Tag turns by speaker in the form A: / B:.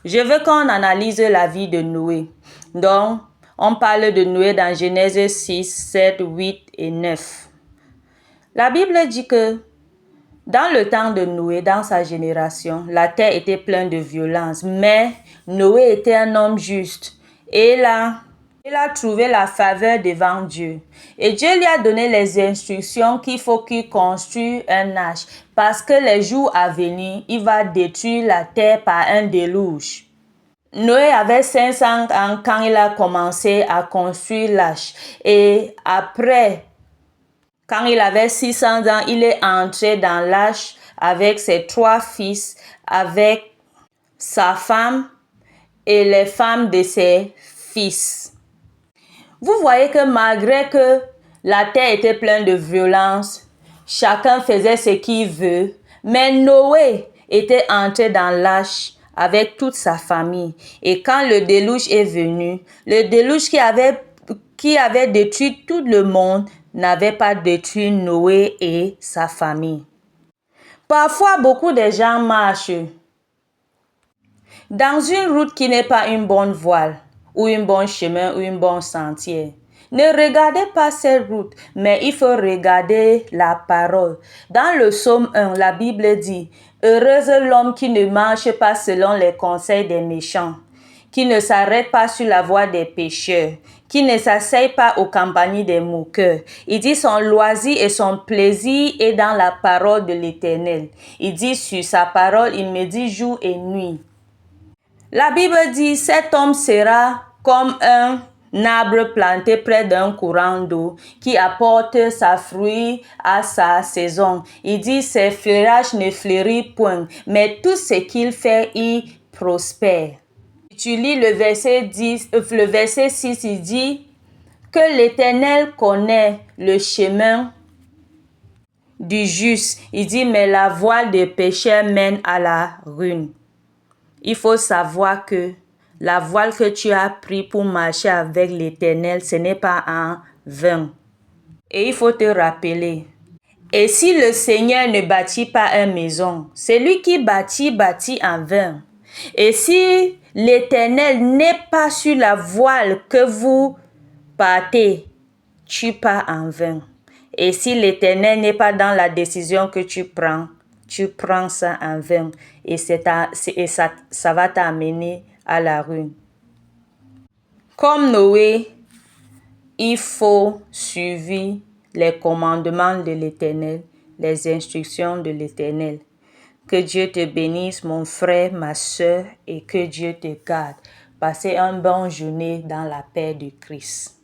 A: Je veux qu'on analyse la vie de Noé. Donc, on parle de Noé dans Genèse 6, 7, 8 et 9. La Bible dit que dans le temps de Noé, dans sa génération, la terre était pleine de violence, mais Noé était un homme juste et il a trouvé la faveur devant Dieu. Et Dieu lui a donné les instructions qu'il faut qu'il construise un arche parce que les jours à venir, il va détruire la terre par un déluge. Noé avait 500 ans quand il a commencé à construire l'arche. Et après, quand il avait 600 ans, il est entré dans l'arche avec ses 3 fils, avec sa femme et les femmes de ses fils. Vous voyez que malgré que la terre était pleine de violence, chacun faisait ce qu'il veut, mais Noé était entré dans l'arche avec toute sa famille. Et quand le déluge est venu, le déluge qui avait détruit tout le monde n'avait pas détruit Noé et sa famille. Parfois, beaucoup de gens marchent dans une route qui n'est pas une bonne voie, ou un bon chemin, ou un bon sentier. Ne regardez pas cette route, mais il faut regarder la parole. Dans le psaume 1, la Bible dit « Heureuse l'homme qui ne marche pas selon les conseils des méchants, qui ne s'arrête pas sur la voie des pécheurs, qui ne s'asseye pas aux compagnies des moqueurs. » Il dit son loisir et son plaisir est dans la parole de l'Éternel. Il dit sur sa parole, il médite jour et nuit. La Bible dit, cet homme sera comme un arbre planté près d'un courant d'eau qui apporte sa fruit à sa saison. Il dit, ses fleurages ne fleurissent point, mais tout ce qu'il fait, il prospère. Tu lis le verset 6, il dit que l'Éternel connaît le chemin du juste. Il dit, mais la voie des pécheurs mène à la ruine. Il faut savoir que la voie que tu as prise pour marcher avec l'Éternel, ce n'est pas en vain. Et il faut te rappeler. Et si le Seigneur ne bâtit pas une maison, celui qui bâtit en vain. Et si l'Éternel n'est pas sur la voile que vous partez, tu pars en vain. Et si l'Éternel n'est pas dans la décision que tu prends ça en vain et ça va t'amener à la ruine. Comme Noé, il faut suivre les commandements de l'Éternel, les instructions de l'Éternel. Que Dieu te bénisse, mon frère, ma soeur, et que Dieu te garde. Passez une bonne journée dans la paix de Christ.